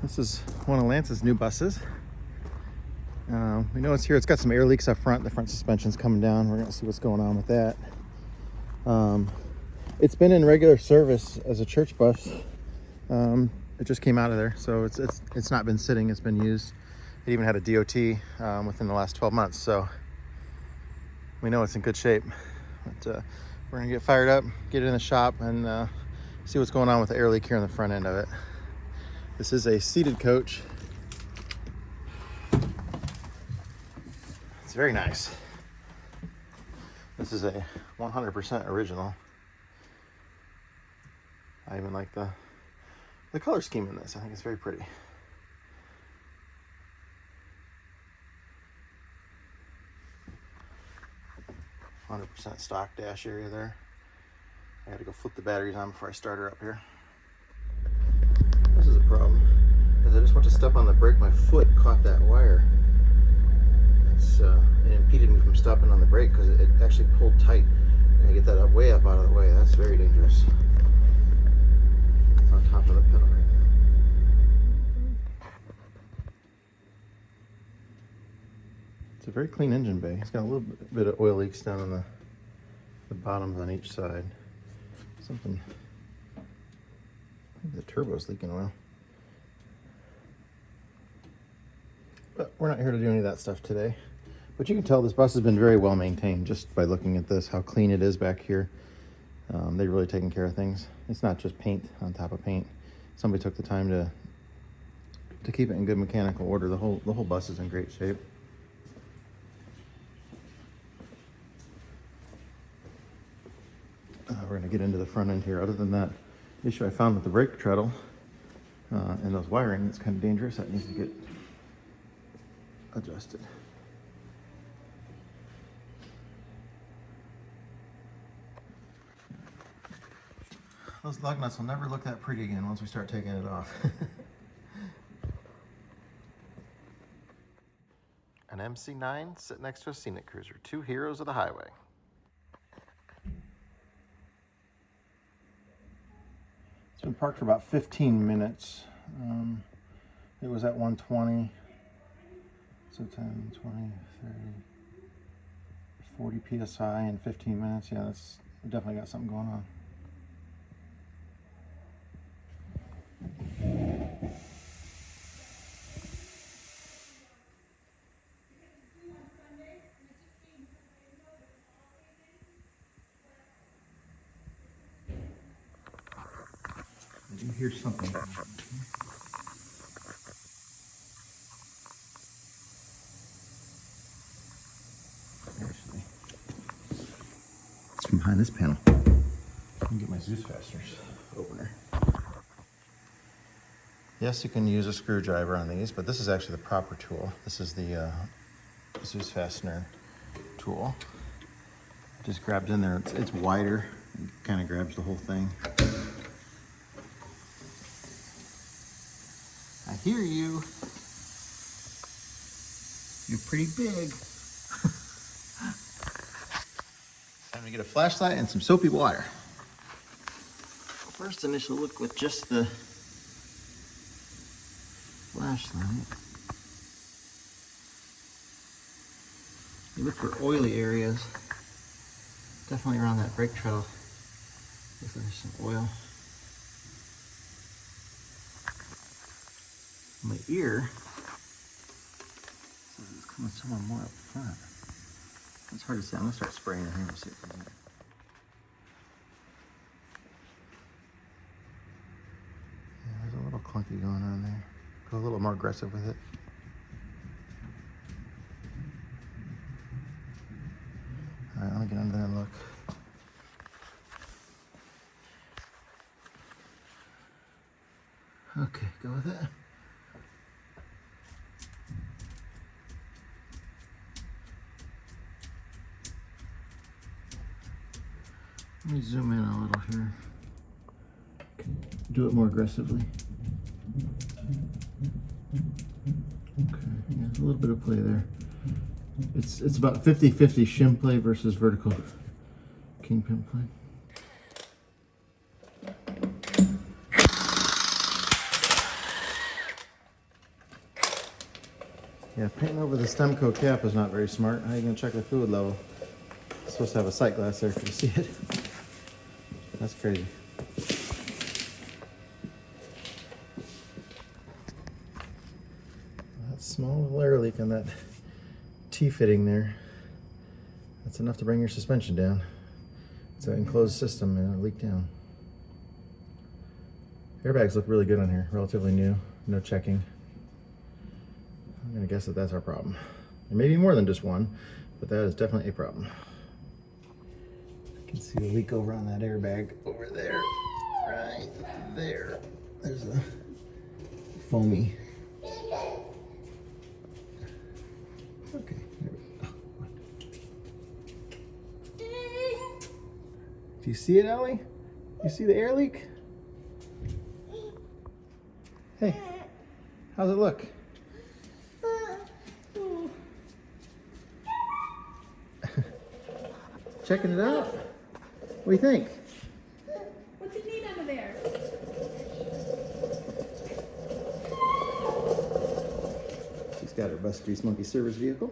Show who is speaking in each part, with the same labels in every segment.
Speaker 1: This is one of Lance's new buses. We know it's here. It's got some air leaks up front. The front suspension's coming down. We're gonna see what's going on with that. It's been in regular service as a church bus. It just came out of there, so it's not been sitting. It's been used. It even had a DOT within the last 12 months, so we know it's in good shape. But we're gonna get fired up, get it in the shop, and see what's going on with the air leak here on the front end of it. This is a seated coach. It's very nice. This is a 100% original. I even like the color scheme in this. I think it's very pretty. %, stock dash area there. I had to go flip the batteries on before I start her up here. This is a problem. As I just went to step on the brake, my foot caught that wire. It impeded me from stopping on the brake because it actually pulled tight. And I get that way up out of the way. That's very dangerous. It's on top of the pedal right now. It's a very clean engine bay. It's got a little bit of oil leaks down on the bottoms on each side. Something, maybe the turbo's leaking oil. But we're not here to do any of that stuff today. But you can tell this bus has been very well maintained just by looking at this, how clean it is back here. They've really taken care of things. It's not just paint on top of paint. Somebody took the time to keep it in good mechanical order. The whole bus is in great shape. We're going to get into the front end here. Other than that issue I found with the brake treadle and those wiring, it's kind of dangerous. That needs to get adjusted. Those lug nuts will never look that pretty again once we start taking it off. An mc9 sitting next to a scenic cruiser. Two heroes of the highway. It's been parked for about 15 minutes. It was at 120. So 10, 20, 30, 40 PSI in 15 minutes. Yeah, that's definitely got something going on. I do hear something. Actually, it's from behind this panel. I can get my Zeus fasteners opener. Yes, you can use a screwdriver on these, but this is actually the proper tool. This is the Zeus fastener tool. Just grabs in there. It's wider. It kind of grabs the whole thing. I hear you. You're pretty big. Time to get a flashlight and some soapy water. First initial look with just the flashlight. You look for oily areas. Definitely around that brake treadle. Looks like there's some oil. My ear says it's coming somewhere more up front. It's hard to say. I'm gonna start spraying in here and see if there's any. Yeah, there's a little clunky going on there. Go a little more aggressive with it. All right, let me get under there and look. Okay, go with it. Let me zoom in a little here. Do it more aggressively. Okay, yeah, a little bit of play there. It's about 50-50 shim play versus vertical kingpin play. Yeah, painting over the stem coat cap is not very smart. How are you gonna check the fluid level? It's supposed to have a sight glass there. Can you see it? That's crazy. That small little air leak on that T-fitting there. That's enough to bring your suspension down. It's an enclosed system and it'll leak down. Airbags look really good on here, relatively new, no checking. I'm gonna guess that that's our problem. There may be more than just one, but that is definitely a problem. I can see the leak over on that airbag over there, right there. There's a foamy. Okay, there we go. Do you see it, Ellie? You see the air leak? Hey, how's it look? Checking it out? What do you think?
Speaker 2: What's it need under there?
Speaker 1: She's got her bus grease monkey service vehicle.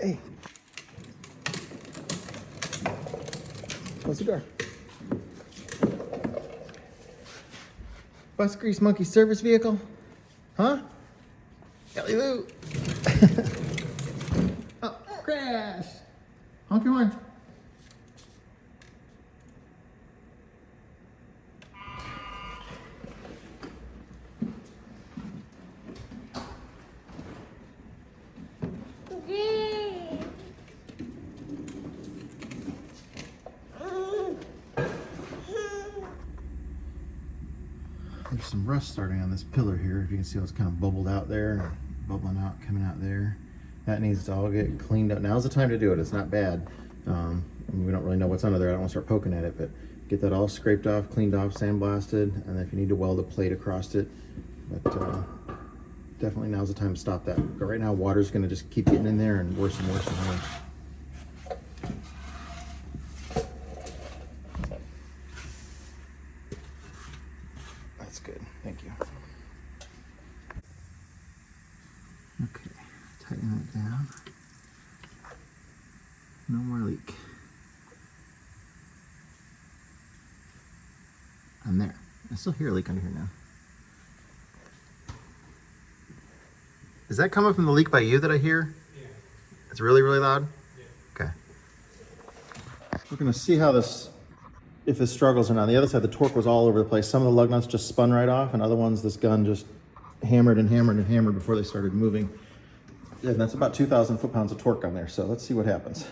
Speaker 1: Hey, close the door. Bus grease monkey service vehicle? Huh? Ellie Lou. Oh, crash. Honk your horn. There's some rust starting on this pillar here. If you can see, it's kind of bubbled out there, bubbling out, coming out there. That needs to all get cleaned up. Now's the time to do it. It's not bad. We don't really know what's under there. I don't want to start poking at it, but get that all scraped off, cleaned off, sandblasted, and if you need to weld a plate across it. But definitely now's the time to stop that. But right now, water's going to just keep getting in there and worse and worse and worse. That's good. Thank you. Okay, tighten it down. No more leak. And there. I still hear a leak under here now. Is that coming from the leak by you that I hear? Yeah. It's really, really loud? Yeah. Okay. We're gonna see how this, if this struggles or not. On the other side, the torque was all over the place. Some of the lug nuts just spun right off, and other ones, this gun just hammered and hammered and hammered before they started moving. And that's about 2,000 foot-pounds of torque on there, so let's see what happens.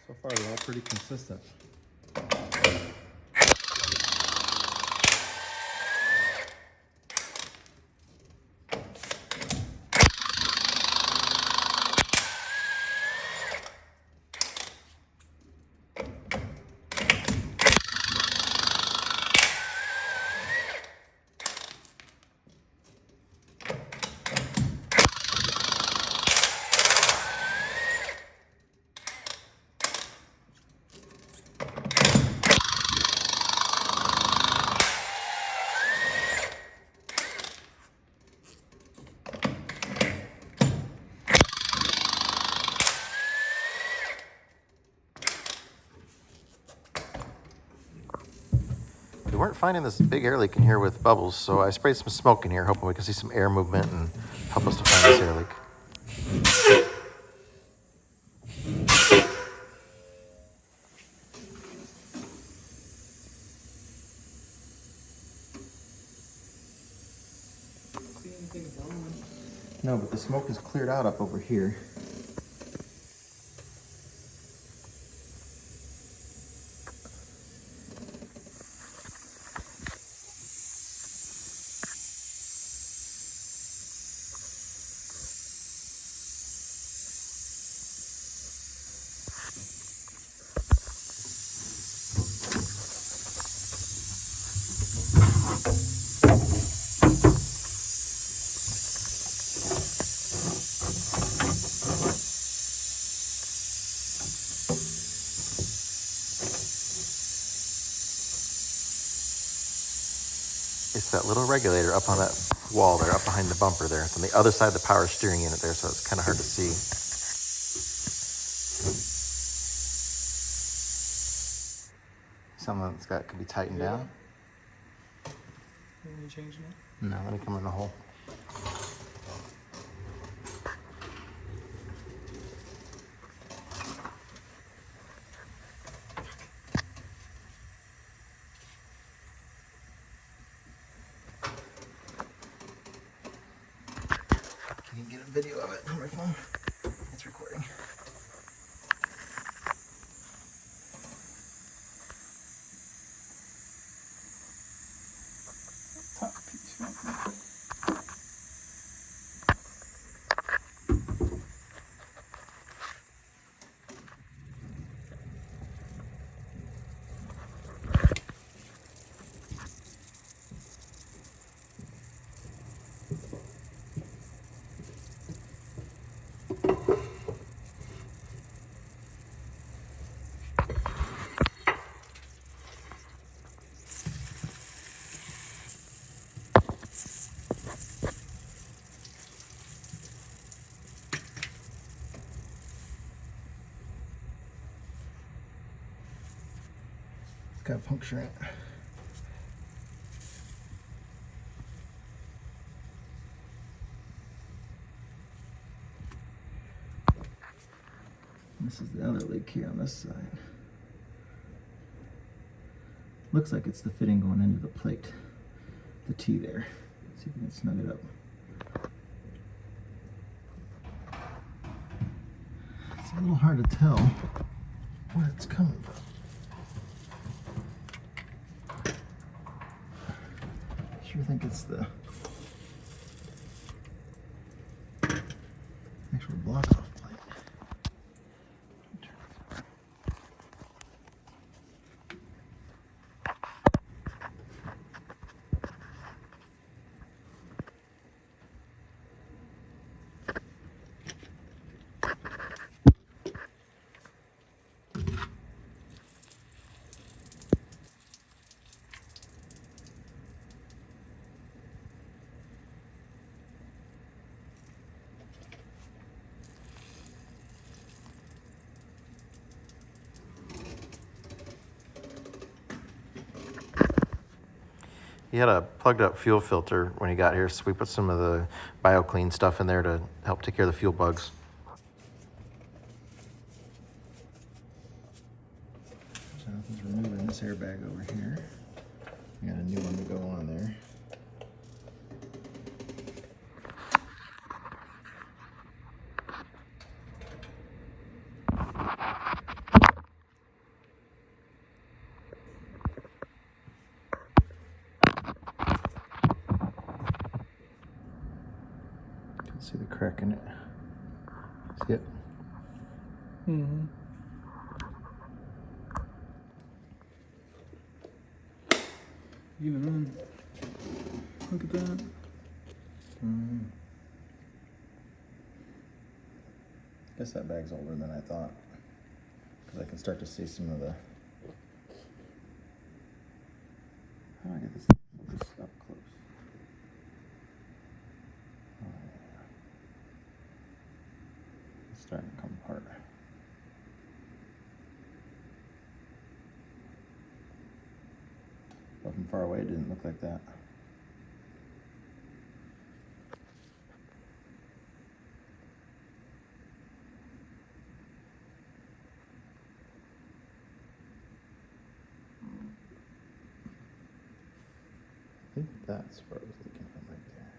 Speaker 1: So far, they're all pretty consistent. We weren't finding this big air leak in here with bubbles, so I sprayed some smoke in here, hoping we could see some air movement and help us to find this air leak. Clean
Speaker 3: Anything's on.
Speaker 1: No, but the smoke is cleared out up over here. It's that little regulator up on that wall there, up behind the bumper there. It's on the other side of the power steering unit there, so it's kind of hard to see. Something that's got could be tightened down.
Speaker 3: You want me to change it?
Speaker 1: No, let me come in the hole. Can you get a video of it from my phone? It's recording.
Speaker 3: Top piece.
Speaker 1: Got a puncture in it. This is the other leak here on this side. Looks like it's the fitting going into the plate, the T there. See if we can snug it up. It's a little hard to tell where it's coming from. I sure think it's the actual block off plate. He had a plugged up fuel filter when he got here, so we put some of the BioClean stuff in there to help take care of the fuel bugs. Jonathan's removing this airbag over here. We got a new one to go on there. See the crack in it. See it?
Speaker 3: Mm-hmm. Even then, look at that.
Speaker 1: Mm. Guess that bag's older than I thought, because I can start to see some of the. How do I get this up close? Oh, yeah. It's starting to come apart. But from far away, it didn't look like that. I think that's where it was leaking from right there.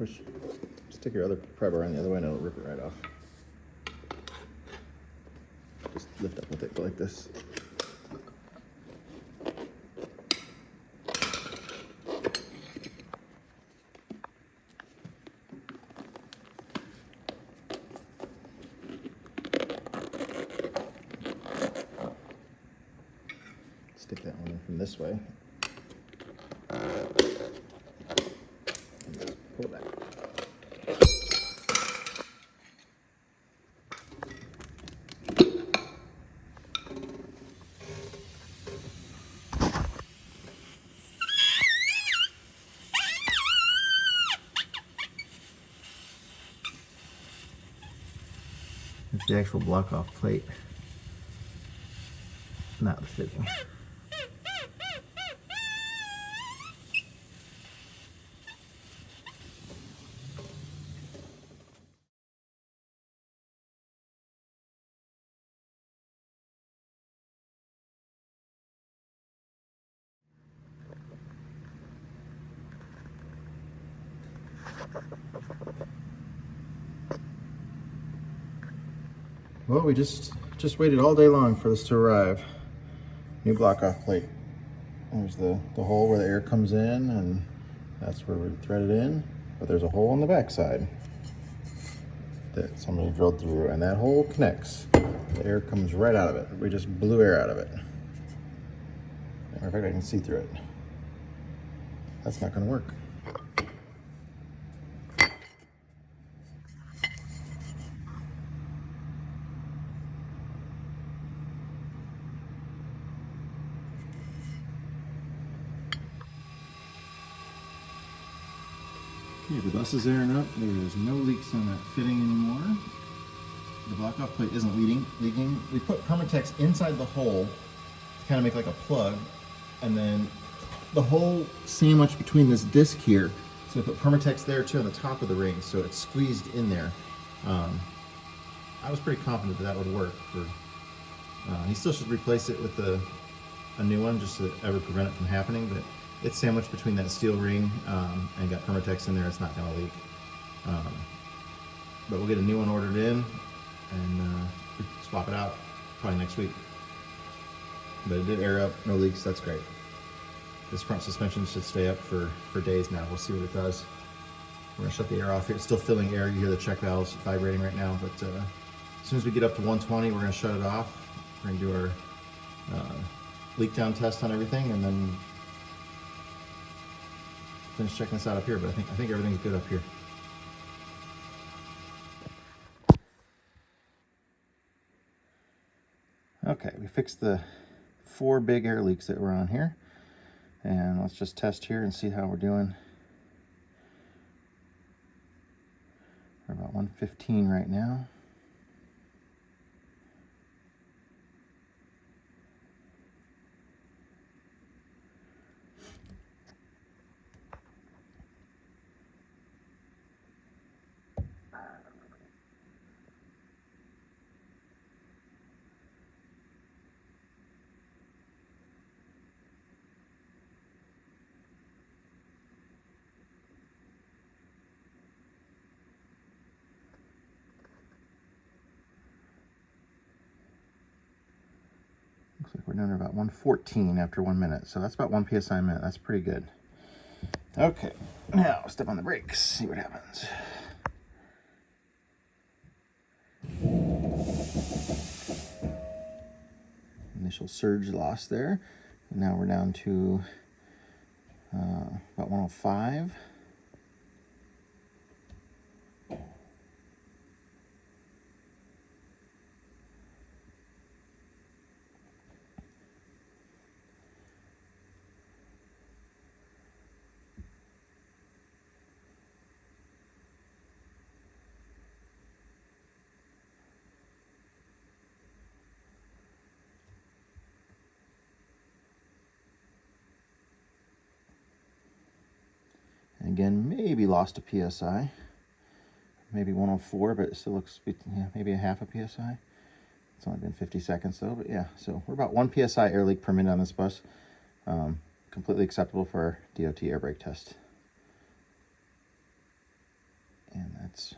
Speaker 1: push, just take your other pry bar on the other way and it'll rip it right off. Just lift up with it, go like this. Stick that one in from this way. And just pull it back. It's the actual block-off plate, not the fitting. Well, we just waited all day long for this to arrive. New block-off plate. There's the hole where the air comes in, and that's where we thread it in. But there's a hole on the back side that somebody drilled through, and that hole connects. The air comes right out of it. We just blew air out of it. Matter of fact, I can see through it. That's not going to work. Okay, the bus is airing up. There is no leaks on that fitting anymore. The block-off plate isn't leaking. We put Permatex inside the hole to kind of make like a plug, and then the hole sandwiched between this disc here. So we put Permatex there too on the top of the ring, so it's squeezed in there. I was pretty confident that would work. He still should replace it with a new one just to ever prevent it from happening, but it's sandwiched between that steel ring and got Permatex in there. It's not going to leak. But we'll get a new one ordered in and swap it out probably next week. But it did air up, no leaks, that's great. This front suspension should stay up for days now. We'll see what it does. We're gonna shut the air off here. It's still filling air. You hear the check valves vibrating right now, but as soon as we get up to 120, we're gonna shut it off. We're gonna do our leak down test on everything, and then finish checking this out up here. But I think everything's good up here. Okay, we fixed the 4 big air leaks that were on here, and let's just test here and see how we're doing. We're about 115 right now. Looks like we're down to about 114 after 1 minute. So that's about 1 PSI a minute. That's pretty good. Okay, now step on the brakes, see what happens. Initial surge loss there. And now we're down to about 105. Again, maybe lost a PSI, maybe 104, but it still looks, yeah, maybe a half a PSI. It's only been 50 seconds though, but yeah, so we're about 1 PSI air leak per minute on this bus. Completely acceptable for our DOT air brake test. And that's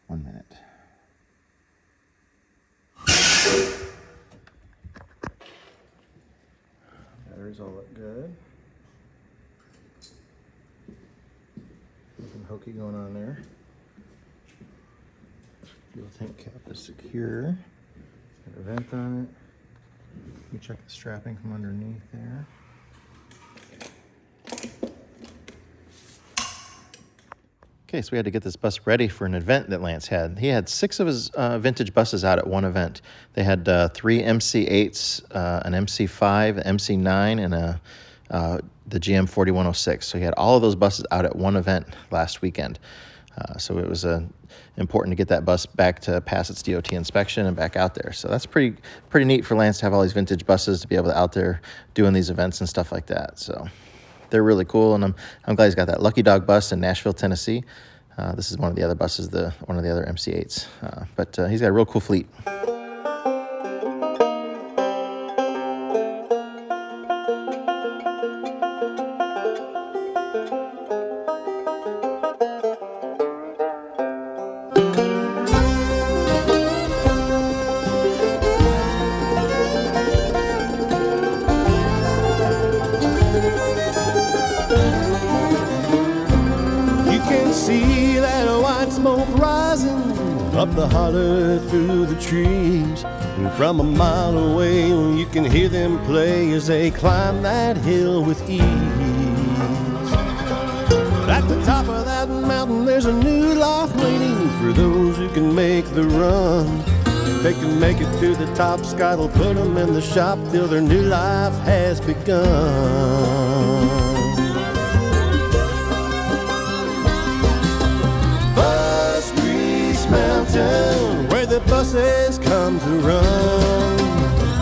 Speaker 1: 1 minute. Batteries all look good. Nothing hokey going on there. Fuel tank cap is secure. It's got a vent on it. You check the strapping from underneath there. Okay, so we had to get this bus ready for an event that Lance had. He had 6 of his vintage buses out at one event. They had 3 MC8s, an MC5, an mc9, and the GM 4106. So he had all of those buses out at one event last weekend. So it was important to get that bus back to pass its DOT inspection and back out there. So that's pretty neat for Lance to have all these vintage buses to be able to out there doing these events and stuff like that. So they're really cool, and I'm glad he's got that Lucky Dog bus in Nashville, Tennessee. This is one of the other buses, one of the other MC8s. But he's got a real cool fleet.
Speaker 4: See that white smoke rising up the holler through the trees, and from a mile away you can hear them play as they climb that hill with ease. At the top of that mountain there's a new life waiting for those who can make the run. If they can make it to the top, Scott will put them in the shop till their new life has begun. Mountain, where the buses come to run.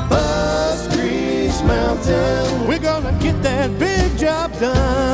Speaker 4: Bus Grease Mountain, we're gonna get that big job done.